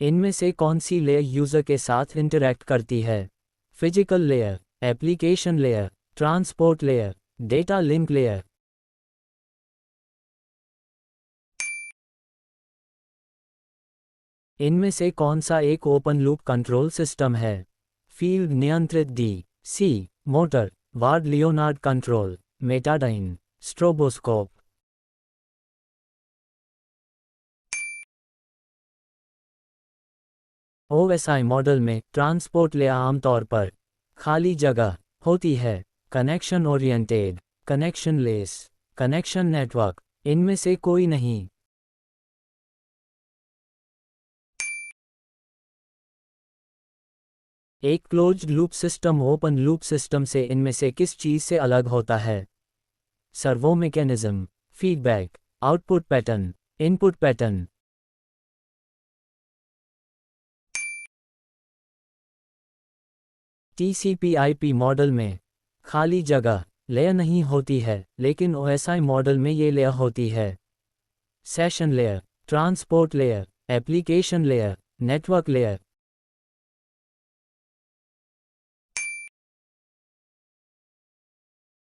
इनमें से कौन सी लेयर यूज़र के साथ इंटरैक्ट करती है? Physical layer, application layer, transport layer, data link layer. इनमें से कौन सा एक ओपन लूप कंट्रोल सिस्टम है? फील्ड नियंत्रित C motor, Ward Leonard control, metadyne, stroboscope. OSI model में ट्रांसपोर्ट लेयर आमतौर पर खाली जगह होती है, connection oriented, connectionless, connection network. इनमें से कोई नहीं। एक closed loop system open loop system से इनमें से किस चीज से अलग होता है? Servo mechanism, feedback, output pattern, input pattern. टीसीपी/आईपी model में खाली जगह लेयर नहीं होती है, लेकिन ओएसआई मॉडल में ये लेयर होती है। Session layer, transport layer, application layer, network layer.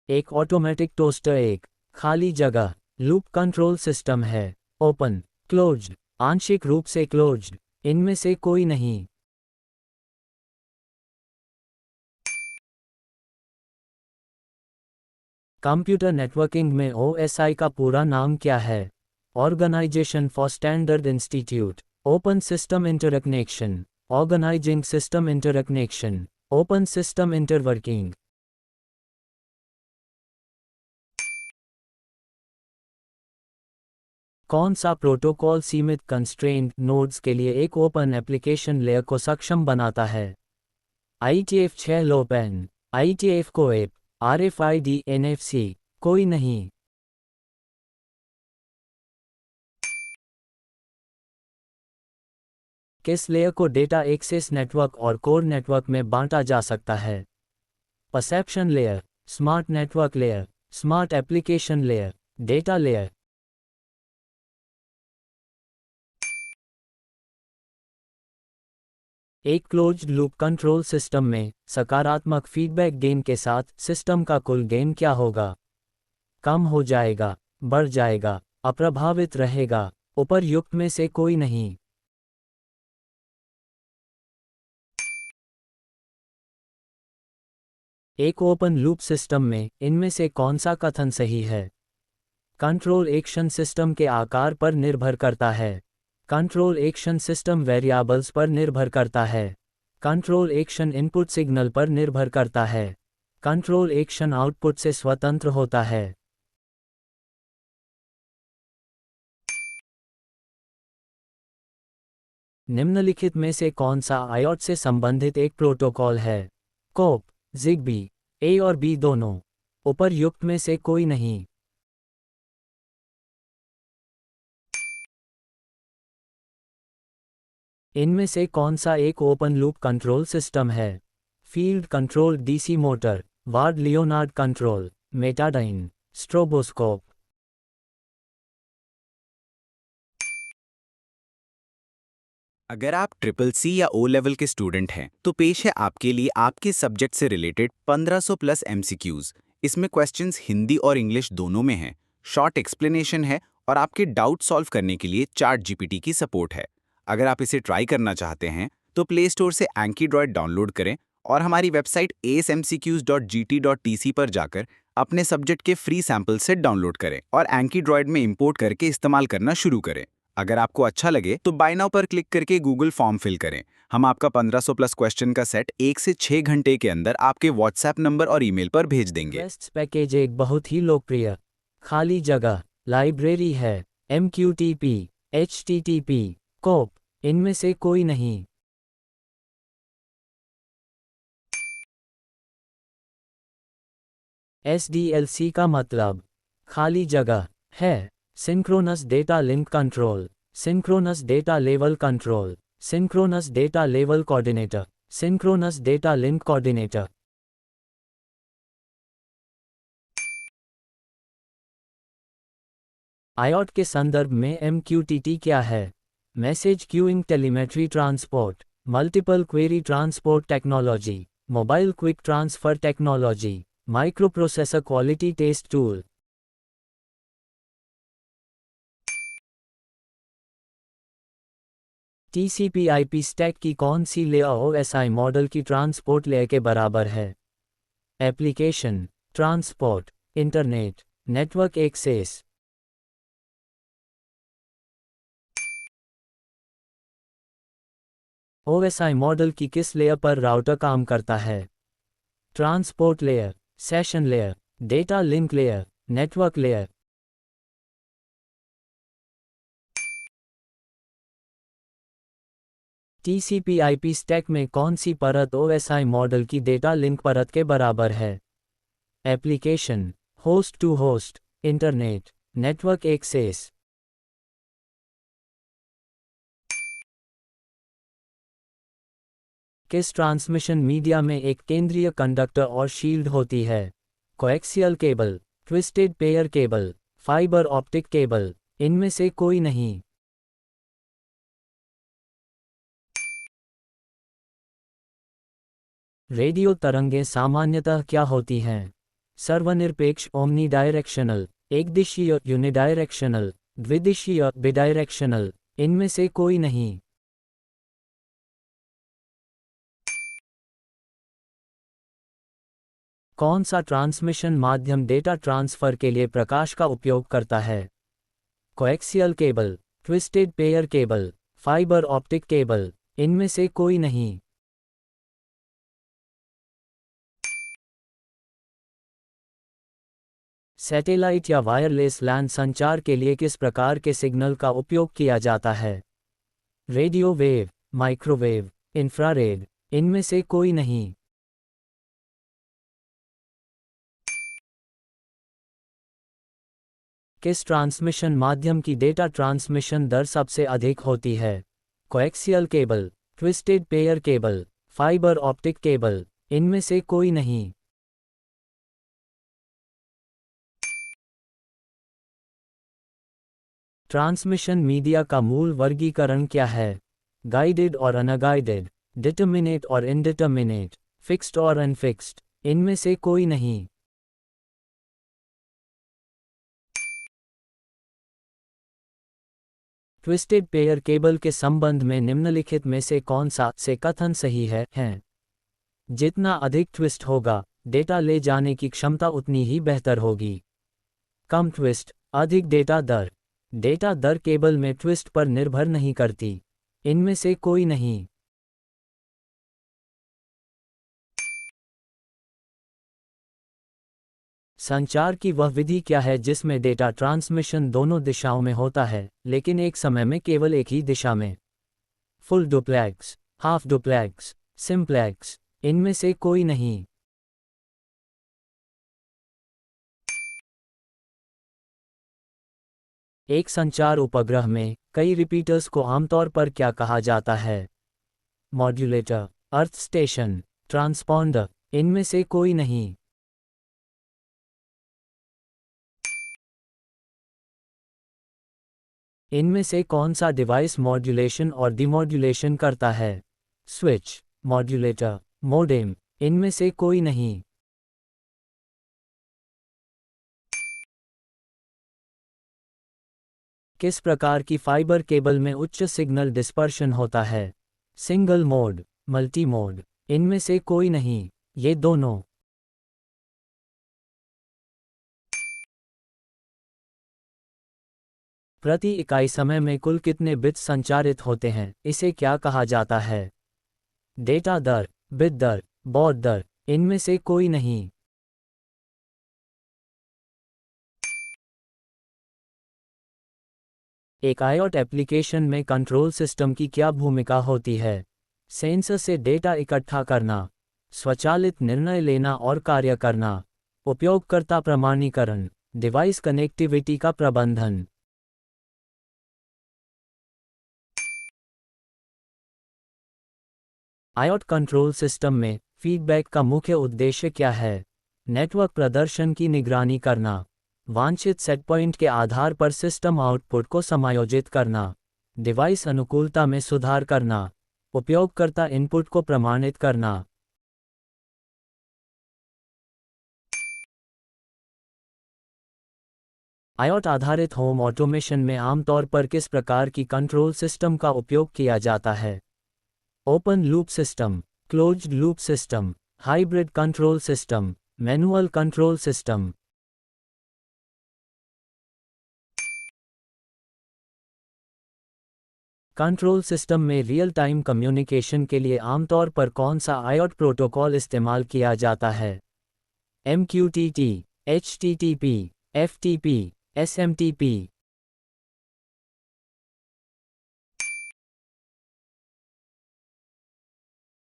एक ऑटोमेटिक टोस्टर एक खाली जगह लूप कंट्रोल सिस्टम है, ओपन, क्लोज्ड, आंशिक रूप से क्लोज्ड। इनमें से कोई नहीं। कंप्यूटर नेटवर्किंग में ओएसआई का पूरा नाम क्या है? Organization for standard institute, open system interconnection, organizing system interconnection, open system interworking. कौन सा प्रोटोकॉल सीमित कंस्ट्रेंट नोड्स के लिए एक ओपन एप्लीकेशन लेयर को सक्षम बनाता है? IETF 6 लोपैन, IETF Koepp, RFID NFC। कोई नहीं। किस लेयर को डेटा एक्सेस नेटवर्क और कोर नेटवर्क में बांटा जा सकता है? Perception layer, smart network layer, smart application layer, data layer. एक क्लोज्ड लूप कंट्रोल सिस्टम में सकारात्मक फीडबैक गेन के साथ सिस्टम का कुल गेन क्या होगा? कम हो जाएगा, बढ़ जाएगा, अप्रभावित रहेगा, उपर्युक्त में से कोई नहीं। एक ओपन लूप सिस्टम में इनमें से कौन सा कथन सही है? कंट्रोल एक्शन सिस्टम के आकार पर निर्भर करता है। कंट्रोल एक्शन सिस्टम वेरिएबल्स पर निर्भर करता है। कंट्रोल एक्शन इनपुट सिग्नल पर निर्भर करता है। कंट्रोल एक्शन आउटपुट से स्वतंत्र होता है। निम्नलिखित में से कौन सा आईओटी से संबंधित एक प्रोटोकॉल है? कोप, जिगबी, ए और बी दोनों। उपर्युक्त में से कोई नहीं। इनमें से कौन सा एक ओपन लूप कंट्रोल सिस्टम है? Field control DC motor, Ward Leonard control, metadyne, stroboscope. अगर आप ट्रिपल सी या ओ लेवल के स्टूडेंट हैं तो पेश है आपके लिए आपके सब्जेक्ट से रिलेटेड 1500 प्लस एमसीक्यूज। इसमें क्वेश्चंस हिंदी और इंग्लिश दोनों में हैं, शॉर्ट एक्सप्लेनेशन है और आपके डाउट सॉल्व करने के लिए चार्ट जीपीटी की सपोर्ट है। अगर आप इसे ट्राई करना चाहते हैं तो प्ले स्टोर से एंकीड्रॉयड डाउनलोड करें और हमारी वेबसाइट asmcqs.gt.tc पर जाकर अपने सब्जेक्ट के फ्री सैंपल सेट डाउनलोड करें और एंकीड्रॉयड में इंपोर्ट करके इस्तेमाल करना शुरू करें। अगर आपको अच्छा लगे तो बाय नाउ पर क्लिक करके गूगल फॉर्म फिल करें। हम आपका 1500 प्लस क्वेश्चन का सेट 1 से 6 घंटे के अंदर आपके व्हाट्सएप नंबर और ईमेल पर भेज देंगे। क्वेस्ट्स पैकेज एक बहुत ही लोकप्रिय खाली जगह लाइब्रेरी है। MQTT, HTTP, कोप। इनमें से कोई नहीं। SDLC का मतलब खाली जगह है। Synchronous data link control, synchronous data level control, synchronous data level coordinator, synchronous data link coordinator. IoT के संदर्भ में MQTT क्या है? Message queuing telemetry transport, multiple query transport technology, mobile quick transfer technology, microprocessor quality test tool. TCP/IP stack की कौन सी layer OSI model की transport layer के बराबर है? Application, transport, internet, network access. OSI model की किस लेयर पर राउटर काम करता है? Transport layer, session layer, data link layer, network layer. TCP/IP stack में कौन सी परत OSI मॉडल की डेटा लिंक परत के बराबर है? Application, host to host, internet, network access. किस ट्रांसमिशन मीडिया में एक केंद्रीय कंडक्टर और शील्ड होती है? Coaxial cable, twisted pair cable, fibre optic cable, इनमें से कोई नहीं। रेडियो तरंगें सामान्यतः क्या होती हैं? सर्वनिरपेक्ष ओमनी डायरेक्शनल, एकदिशीय यूनिडायरेक्शनल, द्विदिशीय बिडायरेक्शनल, इनमें से कोई नहीं। कौन सा ट्रांसमिशन माध्यम डेटा ट्रांसफर के लिए प्रकाश का उपयोग करता है? Coaxial cable, twisted pair cable, fibre optic cable, इनमें से कोई नहीं। सैटेलाइट या वायरलेस लैन संचार के लिए किस प्रकार के सिग्नल का उपयोग किया जाता है? रेडियो वेव, माइक्रोवेव, इंफ्रारेड, इनमें से कोई नहीं। किस ट्रांसमिशन माध्यम की डेटा ट्रांसमिशन दर सबसे अधिक होती है? Coaxial cable, twisted pair cable, fibre optic cable, इनमें से कोई नहीं। ट्रांसमिशन मीडिया का मूल वर्गीकरण क्या है? गाइडेड और अनगाइडेड, डिटर्मिनेट और इनडिटर्मिनेट, फिक्स्ड और अनफिक्स्ड, इनमें से कोई नहीं। ट्विस्टेड पेयर केबल के संबंध में निम्नलिखित में से कौन सा से कथन सही है? जितना अधिक ट्विस्ट होगा, डेटा ले जाने की क्षमता उतनी ही बेहतर होगी। कम ट्विस्ट, अधिक डेटा दर। डेटा दर केबल में ट्विस्ट पर निर्भर नहीं करती। इनमें से कोई नहीं। संचार की वह विधि क्या है जिसमें डेटा ट्रांसमिशन दोनों दिशाओं में होता है, लेकिन एक समय में केवल एक ही दिशा में? Full duplex, half duplex, simplex, इनमें से कोई नहीं। एक संचार उपग्रह में कई रिपीटर्स को आमतौर पर क्या कहा जाता है? मॉड्यूलेटर, अर्थ स्टेशन, ट्रांसपॉन्डर, इनमें से कोई नहीं। इनमें से कौन सा डिवाइस मॉड्यूलेशन और डिमॉड्यूलेशन करता है? स्विच, मॉड्यूलेटर, मोडेम, इनमें से कोई नहीं। किस प्रकार की फाइबर केबल में उच्च सिग्नल डिस्पर्शन होता है? सिंगल मोड, मल्टी मोड, इनमें से कोई नहीं। ये दोनों। प्रति इकाई समय में कुल कितने बिट्स संचारित होते हैं, इसे क्या कहा जाता है? डेटा दर, बिट दर, बॉड दर, इनमें से कोई नहीं। एक IoT एप्लीकेशन में कंट्रोल सिस्टम की क्या भूमिका होती है? सेंसर से डेटा इकट्ठा करना, स्वचालित निर्णय लेना और कार्य करना, उपयोगकर्ता प्रमाणीकरण, डिवाइस कनेक्टिविटी का प्रबंधन। IoT कंट्रोल सिस्टम में फीडबैक का मुख्य उद्देश्य क्या है? नेटवर्क प्रदर्शन की निगरानी करना, वांछित सेट पॉइंट के आधार पर सिस्टम आउटपुट को समायोजित करना, डिवाइस अनुकूलता में सुधार करना, उपयोगकर्ता इनपुट को प्रमाणित करना। आईओटी आधारित होम ऑटोमेशन में आमतौर पर किस प्रकार की कंट्रोल सिस्टम का उपयोग किया जाता है? Open loop system, closed loop system, hybrid control system, manual control system. Control system में रियल टाइम कम्युनिकेशन के लिए आमतौर पर कौन सा आईओटी प्रोटोकॉल इस्तेमाल किया जाता है? MQTT, HTTP, FTP, SMTP।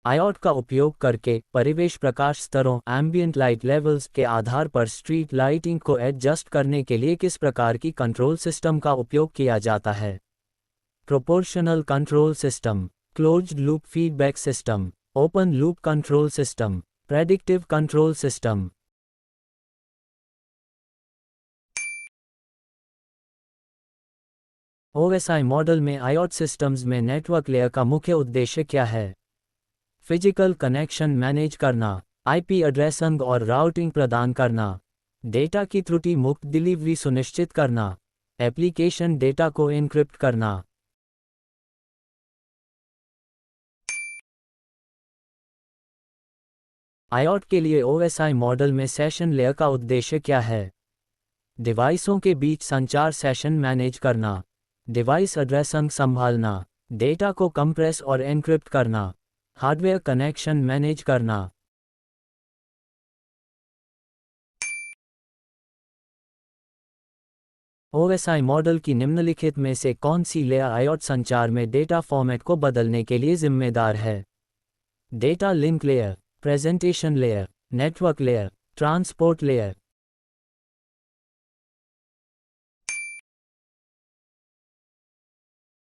IoT का उपयोग करके परिवेश प्रकाश स्तरों एम्बियंट लाइट लेवल्स के आधार पर स्ट्रीट लाइटिंग को एडजस्ट करने के लिए किस प्रकार की कंट्रोल सिस्टम का उपयोग किया जाता है? Proportional control system, closed loop feedback system, open loop control system, predictive control system. OSI model में आईओटी सिस्टम्स में नेटवर्क लेयर का मुख्य उद्देश्य क्या है? फिजिकल कनेक्शन मैनेज करना, आईपी एड्रेसिंग और राउटिंग प्रदान करना, डेटा की त्रुटि मुक्त डिलीवरी सुनिश्चित करना, एप्लीकेशन डेटा को एन्क्रिप्ट करना। आईओटी के लिए OSI मॉडल में सेशन लेयर का उद्देश्य क्या है? डिवाइसों के बीच संचार सेशन मैनेज करना, डिवाइस एड्रेसिंग संभालना, डेटा को कंप्रेस और एन्क्रिप्ट करना, हार्डवेयर कनेक्शन मैनेज करना। OSI मॉडल की निम्नलिखित में से कौन सी लेयर आईओटी संचार में डेटा फॉर्मेट को बदलने के लिए जिम्मेदार है? Data link layer, presentation layer, network layer, transport layer.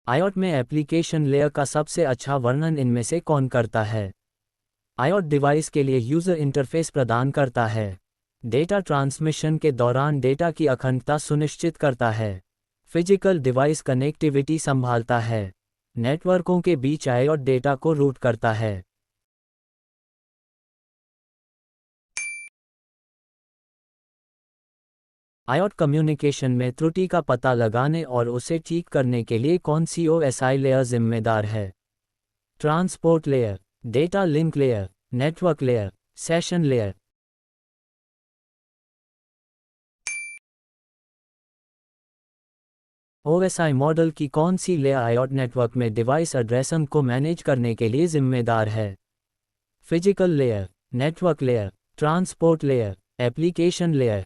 IoT में एप्लीकेशन लेयर का सबसे अच्छा वर्णन इनमें से कौन करता है? आईओटी डिवाइस के लिए यूजर इंटरफेस प्रदान करता है, डेटा ट्रांसमिशन के दौरान डेटा की अखंडता सुनिश्चित करता है, फिजिकल डिवाइस कनेक्टिविटी संभालता है, नेटवर्कों के बीच आईओटी डेटा को रूट करता है। आईओटी कम्युनिकेशन में त्रुटि का पता लगाने और उसे ठीक करने के लिए कौन सी OSI लेयर जिम्मेदार है? Transport layer, data link layer, network layer, session layer. OSI model की कौन सी लेयर आईओटी नेटवर्क में डिवाइस एड्रेसिंग को मैनेज करने के लिए जिम्मेदार है? Physical layer, network layer, transport layer, application layer.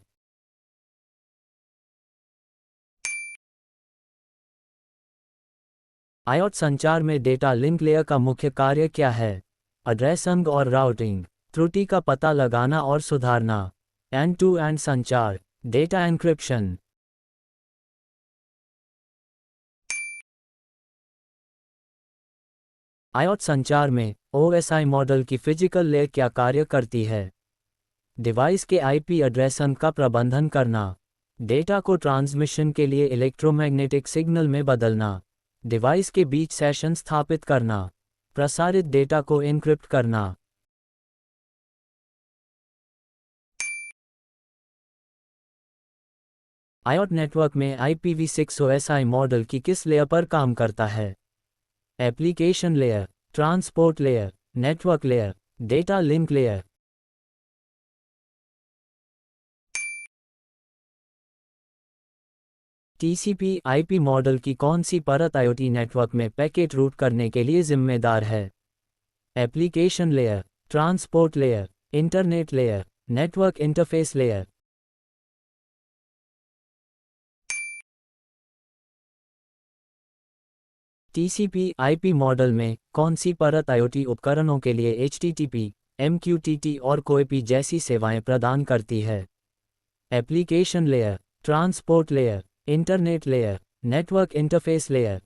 IoT संचार में डेटा लिंक लेयर का मुख्य कार्य क्या है? एड्रेसिंग और राउटिंग, त्रुटि का पता लगाना और सुधारना, एंड टू एंड संचार, डेटा एन्क्रिप्शन। आईओटी संचार में OSI मॉडल की फिजिकल लेयर क्या कार्य करती है? डिवाइस के आईपी एड्रेसिंग का प्रबंधन करना, डेटा को ट्रांसमिशन के लिए इलेक्ट्रोमैग्नेटिक सिग्नल में बदलना, डिवाइस के बीच सेशन स्थापित करना, प्रसारित डेटा को एन्क्रिप्ट करना। आईओटी नेटवर्क में IPv6 OSI मॉडल की किस लेयर पर काम करता है? Application layer, transport layer, network layer, data link layer. TCP/IP model की कौन सी परत IoT नेटवर्क में पैकेट रूट करने के लिए जिम्मेदार है? Application layer, transport layer, internet layer, network interface layer. TCP/IP model में कौन सी परत IoT उपकरणों के लिए HTTP, MQTT और CoAP जैसी सेवाएं प्रदान करती है? Application layer, transport layer, internet layer, network interface layer.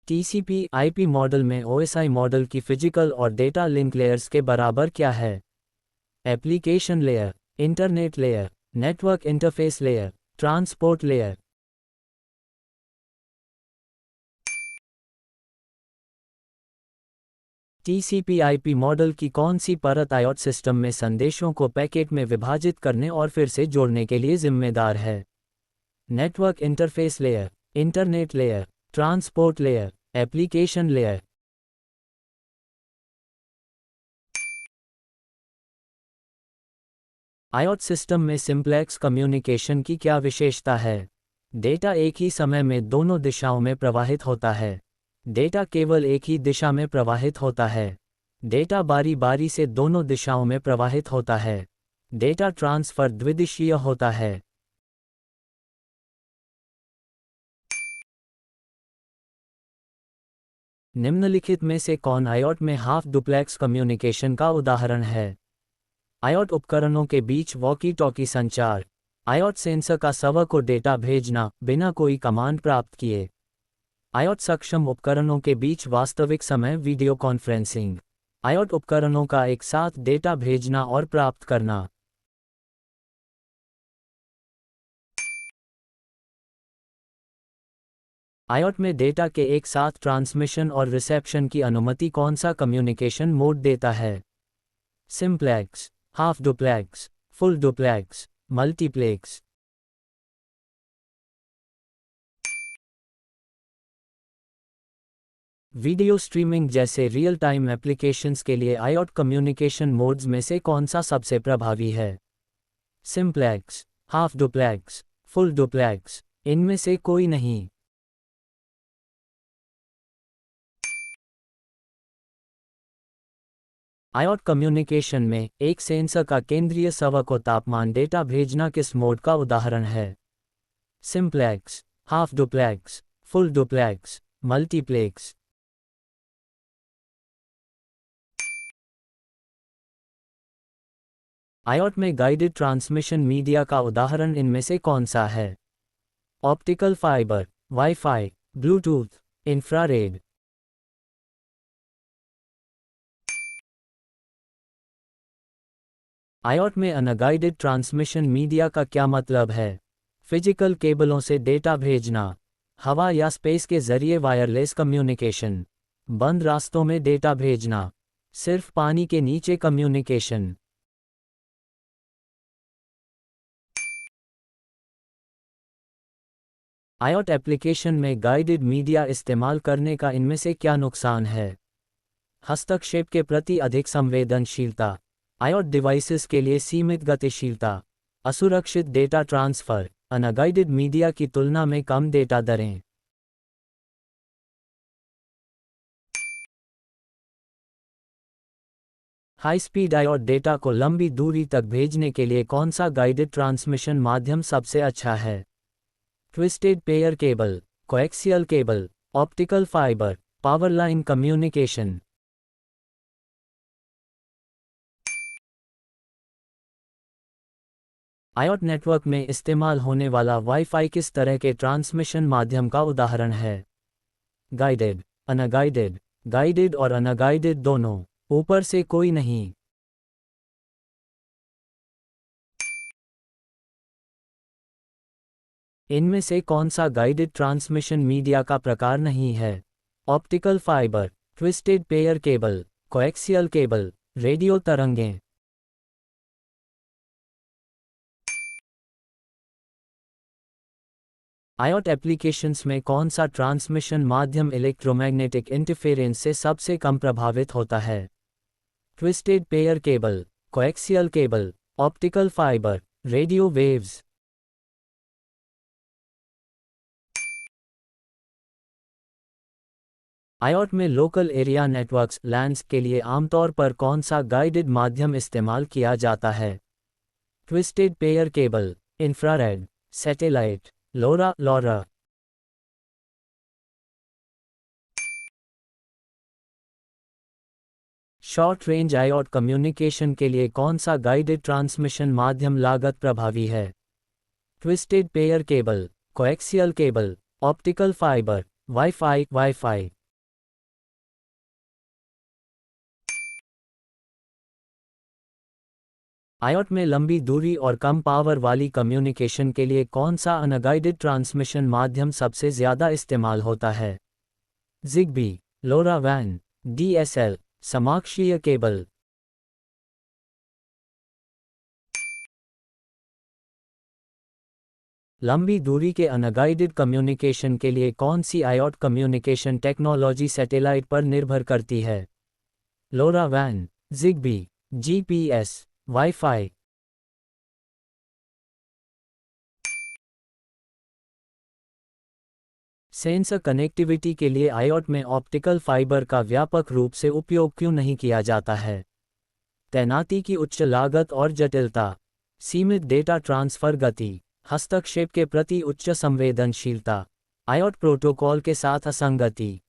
TCP/IP model में OSI मॉडल की फिजिकल और डेटा लिंक लेयर्स के बराबर क्या है? Application layer, internet layer, network interface layer, transport layer. TCP/IP model की कौन सी परत IoT सिस्टम में संदेशों को पैकेट में विभाजित करने और फिर से जोड़ने के लिए जिम्मेदार है? Network interface layer, internet layer, transport layer, application layer. IoT system में सिंप्लेक्स कम्युनिकेशन की क्या विशेषता है? डेटा एक ही समय में दोनों दिशाओं में प्रवाहित होता है। डेटा केवल एक ही दिशा में प्रवाहित होता है। डेटा बारी बारी से दोनों दिशाओं में प्रवाहित होता है। डेटा ट्रांसफर द्विदिशीय होता है। निम्नलिखित में से कौन IoT में हाफ डुप्लेक्स कम्युनिकेशन का उदाहरण है? IoT उपकरणों के बीच वॉकी टॉकी संचार। IoT सेंसर का सर्वर को डेटा भेजना बिना कोई कमांड प्राप्त किए। IoT सक्षम उपकरणों के बीच वास्तविक समय वीडियो कॉन्फ्रेंसिंग। IoT उपकरणों का एक साथ डेटा भेजना और प्राप्त करना। IoT में डेटा के एक साथ ट्रांसमिशन और रिसेप्शन की अनुमति कौन सा कम्युनिकेशन मोड देता है? Simplex, half duplex, full duplex, multiplex. Video streaming जैसे रियल टाइम एप्लीकेशंस के लिए IoT कम्युनिकेशन मोड्स में से कौन सा सबसे प्रभावी है? Simplex, half duplex, full duplex, इनमें से कोई नहीं। IoT कम्युनिकेशन में एक सेंसर का केंद्रीय सर्वर को तापमान डेटा भेजना किस मोड का उदाहरण है? Simplex, half duplex, full duplex, multiplex. IoT में गाइडेड ट्रांसमिशन मीडिया का उदाहरण इनमें से कौन सा है? Optical fibre, wifi, Bluetooth, infrared. IoT में अनगाइडेड ट्रांसमिशन मीडिया का क्या मतलब है? फिजिकल केबलों से डेटा भेजना, हवा या स्पेस के जरिए वायरलेस कम्युनिकेशन, बंद रास्तों में डेटा भेजना, सिर्फ पानी के नीचे कम्युनिकेशन। IoT एप्लीकेशन में गाइडेड मीडिया इस्तेमाल करने का इनमें से क्या नुकसान है? हस्तक्षेप के प्रति अधिक संवेदनशीलता, IoT डिवाइसेस के लिए सीमित गतिशीलता, असुरक्षित डेटा ट्रांसफर, अनगाइडेड मीडिया की तुलना में कम डेटा दरें। हाई स्पीड IoT डेटा को लंबी दूरी तक भेजने के लिए कौन सा गाइडेड ट्रांसमिशन माध्यम सबसे अच्छा है? Twisted pair cable, coaxial cable, optical fibre, power line communication. IoT network में इस्तेमाल होने वाला वाईफाई किस तरह के ट्रांसमिशन माध्यम का उदाहरण है? गाइडेड, अनगाइडेड, गाइडेड और अनगाइडेड दोनों, ऊपर से कोई नहीं। इनमें से कौन सा गाइडेड ट्रांसमिशन मीडिया का प्रकार नहीं है? Optical fibre, twisted pair cable, coaxial cable, radio तरंगें। IoT एप्लीकेशंस में कौन सा ट्रांसमिशन माध्यम इलेक्ट्रोमैग्नेटिक इंटरफेरेंस से सबसे कम प्रभावित होता है? Twisted pair cable, coaxial cable, optical fibre, radio waves. IoT में लोकल एरिया नेटवर्क्स LANs के लिए आमतौर पर कौन सा गाइडेड माध्यम इस्तेमाल किया जाता है? Twisted pair cable, infrared, satellite, LoRa। Short range IoT communication के लिए कौन सा गाइडेड ट्रांसमिशन माध्यम लागत प्रभावी है? Twisted pair cable, coaxial cable, optical fibre, wifi. IoT में लंबी दूरी और कम पावर वाली कम्युनिकेशन के लिए कौन सा अनगाइडेड ट्रांसमिशन माध्यम सबसे ज़्यादा इस्तेमाल होता है? जिगबी, लोरावैन, डीएसएल, समाक्षीय केबल। लंबी दूरी के अनगाइडेड कम्युनिकेशन के लिए कौन सी आईओटी कम्युनिकेशन टेक्नोलॉजी सैटेलाइट पर निर्भर करती है? LoRaWAN, Zigbee, GPS, WiFi. Sensor connectivity के लिए आईओटी में ऑप्टिकल फाइबर का व्यापक रूप से उपयोग क्यों नहीं किया जाता है? तैनाती की उच्च लागत और जटिलता, सीमित डेटा ट्रांसफर गति, हस्तक्षेप के प्रति उच्च संवेदनशीलता, आईओटी प्रोटोकॉल के साथ असंगति।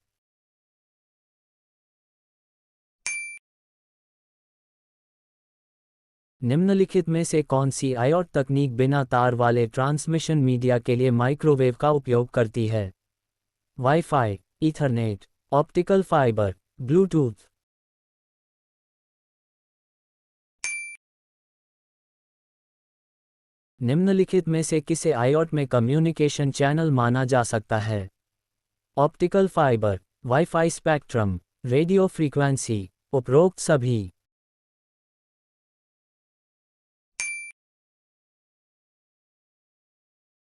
निम्नलिखित में से कौन सी आईओटी तकनीक बिना तार वाले ट्रांसमिशन मीडिया के लिए माइक्रोवेव का उपयोग करती है? Wifi, Ethernet, optical fibre, Bluetooth. निम्नलिखित में से किसे आईओटी में कम्युनिकेशन चैनल माना जा सकता है? Optical fibre, wifi spectrum, radio frequency, उपरोक्त सभी।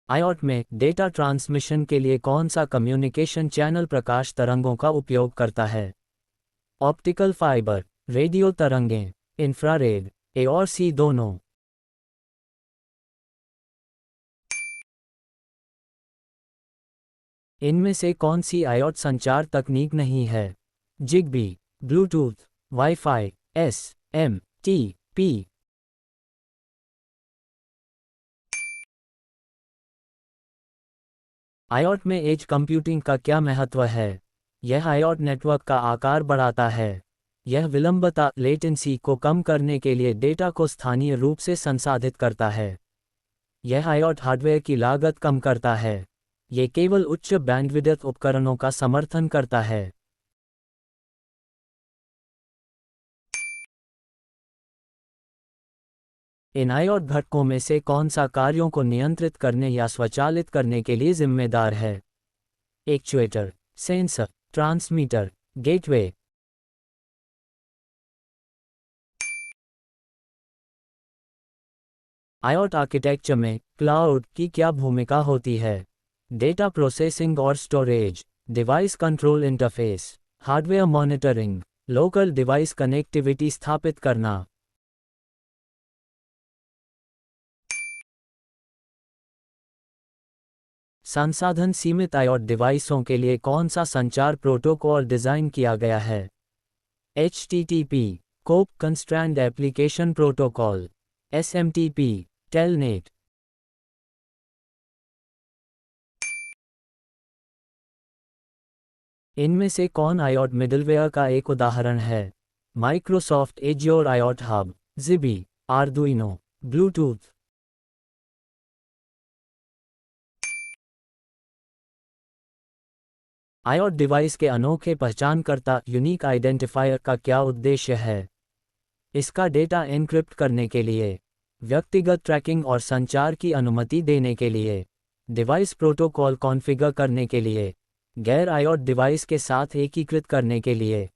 आईओटी में डेटा ट्रांसमिशन के लिए कौन सा कम्युनिकेशन चैनल प्रकाश तरंगों का उपयोग करता है? ऑप्टिकल फाइबर, रेडियो तरंगें, इंफ्रारेड, ए और सी दोनों। इनमें से कौन सी आईओटी संचार तकनीक नहीं है? Zigbee, Bluetooth, wifi, S M T P. IoT में एज कंप्यूटिंग का क्या महत्व है? यह आईओटी नेटवर्क का आकार बढ़ाता है। यह विलंबता लेटेंसी को कम करने के लिए डेटा को स्थानीय रूप से संसाधित करता है। यह आईओटी हार्डवेयर की लागत कम करता है। ये केवल उच्च बैंडविड्थ उपकरणों का समर्थन करता है। इन आईओटी घटकों में से कौन सा कार्यों को नियंत्रित करने या स्वचालित करने के लिए जिम्मेदार है? Actuator, sensor, transmitter, gateway. IoT architecture में क्लाउड की क्या भूमिका होती है? डेटा प्रोसेसिंग और storage, device control interface, hardware monitoring, local device connectivity स्थापित करना। संसाधन सीमित आईओटी डिवाइसों के लिए कौन सा संचार प्रोटोकॉल डिज़ाइन किया गया है? HTTP, CoAP constrained application protocol, SMTP, Telnet. इनमें से कौन आईओटी मिडलवेयर का एक उदाहरण है? Microsoft Azure IoT hub, Zigbee, Arduino, Bluetooth. IoT device के अनोखे पहचानकर्ता यूनिक आइडेंटिफायर का क्या उद्देश्य है? इसका डेटा एन्क्रिप्ट करने के लिए, व्यक्तिगत ट्रैकिंग और संचार की अनुमति देने के लिए, डिवाइस प्रोटोकॉल कॉन्फ़िगर करने के लिए, गैर आईओटी डिवाइस के साथ एकीकृत करने के लिए।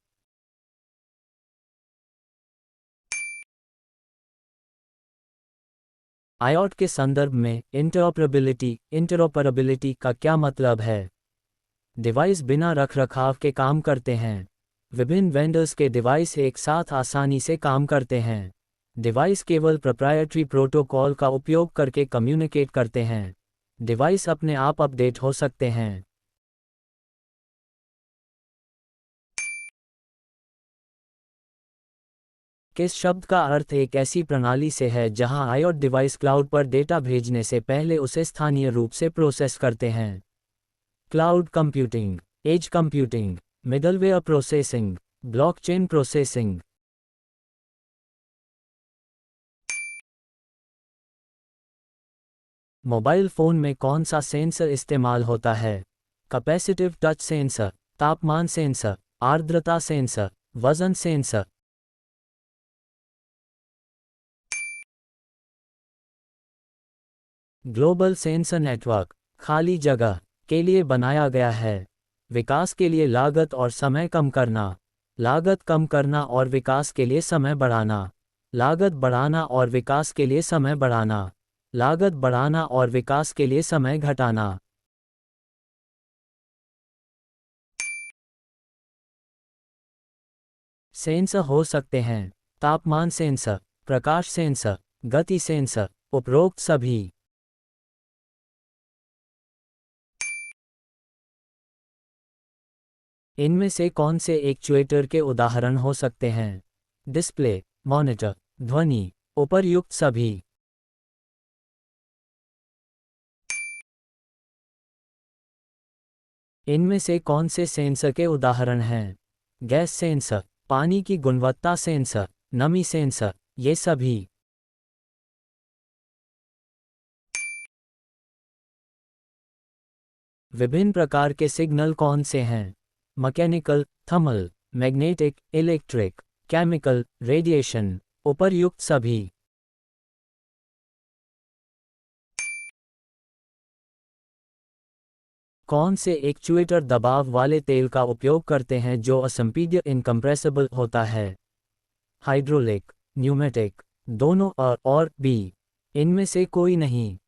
आईओटी के संदर्भ में इंटरऑपरेबिलिटी का क्या मतलब है? डिवाइस बिना रखरखाव के काम करते हैं। विभिन्न वेंडर्स के डिवाइस एक साथ आसानी से काम करते हैं। डिवाइस केवल प्रोप्राइटरी प्रोटोकॉल का उपयोग करके कम्युनिकेट करते हैं। डिवाइस अपने आप अपडेट हो सकते हैं। किस शब्द का अर्थ एक ऐसी प्रणाली से है जहां आईओटी डिवाइस क्लाउड पर डेटा भेजने से पहले उसे स्थानीय रूप से प्रोसेस करते हैं? Cloud computing, edge computing, middleware processing, blockchain processing. Mobile phone में कौन सा सेंसर इस्तेमाल होता है? कैपेसिटिव टच सेंसर, तापमान सेंसर, आर्द्रता सेंसर, वजन सेंसर। ग्लोबल सेंसर नेटवर्क खाली जगह के लिए बनाया गया है। विकास के लिए लागत और समय कम करना। लागत कम करना और विकास के लिए समय बढ़ाना। लागत बढ़ाना और विकास के लिए समय बढ़ाना। लागत बढ़ाना और विकास के लिए समय घटाना। सेंसर हो सकते हैं तापमान सेंसर, प्रकाश सेंसर, गति सेंसर, उपरोक्त सभी। इनमें से कौन से एक्चुएटर के उदाहरण हो सकते हैं? डिस्प्ले, मॉनिटर, ध्वनि, उपर्युक्त सभी। इनमें से कौन से सेंसर के उदाहरण हैं? गैस सेंसर, पानी की गुणवत्ता सेंसर, नमी सेंसर, ये सभी। विभिन्न प्रकार के सिग्नल कौन से हैं? Mechanical, thermal, magnetic, electric, chemical, radiation, उपर्युक्त सभी। कौन से एक्चुएटर दबाव वाले तेल का उपयोग करते हैं जो असंपीड्य इनकम्प्रेसिबल होता है? हाइड्रोलिक, न्यूमेटिक, दोनों और बी। इनमें से कोई नहीं।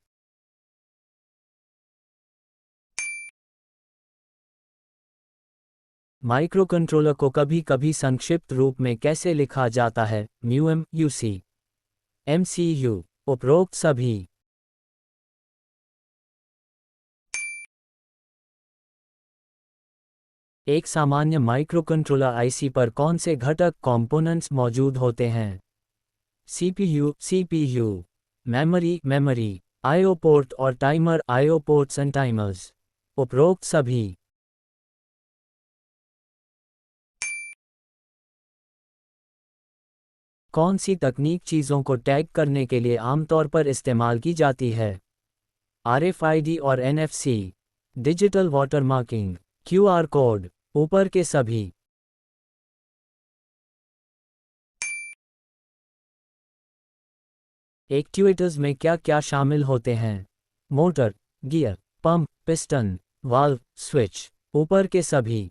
माइक्रोकंट्रोलर को कभी कभी संक्षिप्त रूप में कैसे लिखा जाता है? म्यूएम, यूसी, एमसीयू, उपरोक्त सभी। एक सामान्य माइक्रोकंट्रोलर आईसी पर कौन से घटक कंपोनेंट्स मौजूद होते हैं? सीपीयू, मेमोरी, आईओ पोर्ट और timer, IO ports and timers, उपरोक्त सभी। कौन सी तकनीक चीज़ों को टैग करने के लिए आमतौर पर इस्तेमाल की जाती है? आरएफआईडी और एनएफसी, डिजिटल वाटरमार्किंग, क्यूआर कोड, ऊपर के सभी। एक्ट्यूएटर्स में क्या क्या शामिल होते हैं? Motor, gear, pump, piston, valve, switch, ऊपर के सभी।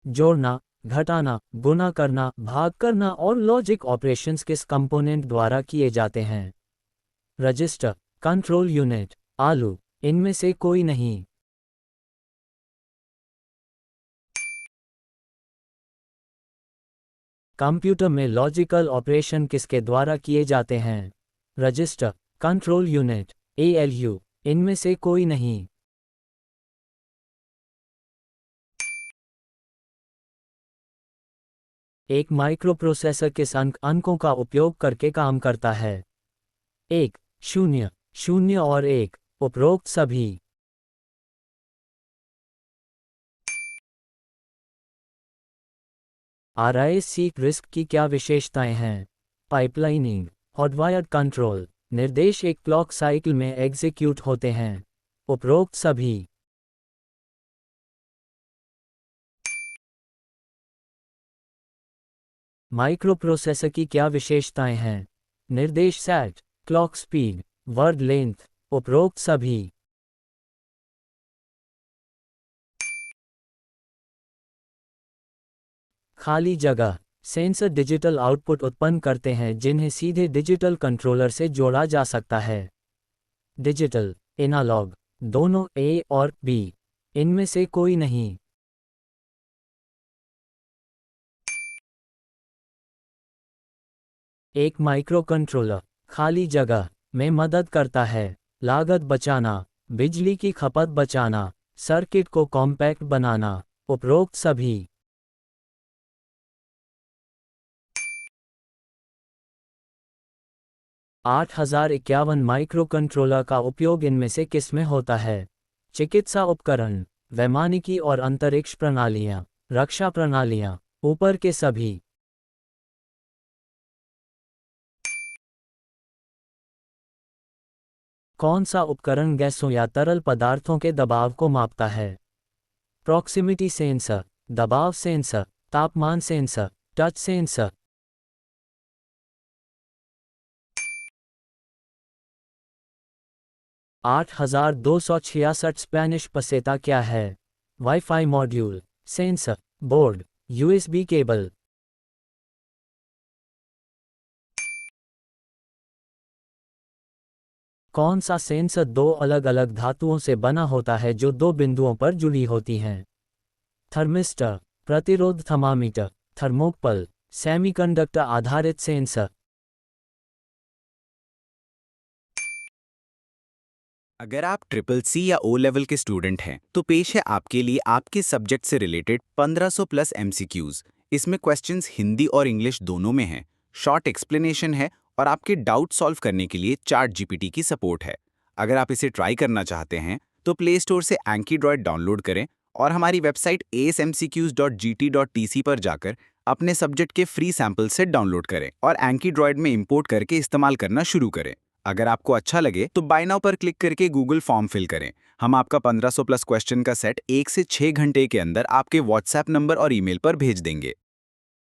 जोड़ना, घटाना, गुणा करना, भाग करना और लॉजिक ऑपरेशंस किस कंपोनेंट द्वारा किए जाते हैं? रजिस्टर, कंट्रोल यूनिट, आलू, इनमें से कोई नहीं। कंप्यूटर में लॉजिकल ऑपरेशन किसके द्वारा किए जाते हैं? रजिस्टर, कंट्रोल यूनिट, एएलयू, इनमें से कोई नहीं। एक माइक्रोप्रोसेसर किस अंकों का उपयोग करके काम करता है? 1, 0, 0 और 1, उपरोक्त सभी। आरआईएससी रिस्क की क्या विशेषताएं हैं? पाइपलाइनिंग, हॉटवायर्ड कंट्रोल, निर्देश एक क्लॉक साइकिल में एग्जीक्यूट होते हैं, उपरोक्त सभी। माइक्रोप्रोसेसर की क्या विशेषताएं हैं? निर्देश set, clock speed, word length, उपरोक्त सभी। खाली जगह, सेंसर डिजिटल आउटपुट उत्पन्न करते हैं जिन्हें सीधे डिजिटल कंट्रोलर से जोड़ा जा सकता है। डिजिटल, एनालॉग, दोनों ए और बी, इनमें से कोई नहीं। एक माइक्रोकंट्रोलर खाली जगह में मदद करता है लागत बचाना, बिजली की खपत बचाना, सर्किट को कॉम्पैक्ट बनाना, उपरोक्त सभी। 8051 माइक्रोकंट्रोलर का उपयोग इनमें से किस में होता है? चिकित्सा उपकरण, वैमानिकी और अंतरिक्ष प्रणालियां, रक्षा प्रणालियां, ऊपर के सभी। कौन सा उपकरण गैसों या तरल पदार्थों के दबाव को मापता है? प्रॉक्सिमिटी सेंसर, दबाव सेंसर, तापमान सेंसर, टच सेंसर। 8266 स्पेनिश पसेता क्या है? Wifi module, sensor board, USB cable. कौन सा सेंसर दो अलग अलग धातुओं से बना होता है जो दो बिंदुओं पर जुड़ी होती हैं? थर्मिस्टर, प्रतिरोध थर्मामीटर, थर्मोकपल, सेमीकंडक्टर आधारित सेंसर। अगर आप ट्रिपल सी या ओ लेवल के स्टूडेंट हैं तो पेश है आपके लिए आपके सब्जेक्ट से रिलेटेड 1500 प्लस एमसीक्यूज। इसमें क्वेश्चंस हिंदी और इंग्लिश दोनों में हैं, शॉर्ट एक्सप्लेनेशन है और आपके डाउट सॉल्व करने के लिए चार्ट जीपीटी की सपोर्ट है। अगर आप इसे ट्राई करना चाहते हैं तो प्ले स्टोर से एंकीड्रॉयड डाउनलोड करें और हमारी वेबसाइट asmcqs.gt.tc पर जाकर अपने सब्जेक्ट के फ्री सैंपल सेट डाउनलोड करें और एंकीड्रॉयड में इंपोर्ट करके इस्तेमाल करना शुरू करें। अगर आपको अच्छा लगे तो बाय नाउ पर क्लिक करके गूगल फॉर्म फिल करें। हम आपका 1500 प्लस क्वेश्चन का सेट 1 से 6 घंटे के अंदर आपके व्हाट्सएप नंबर और ईमेल पर भेज देंगे।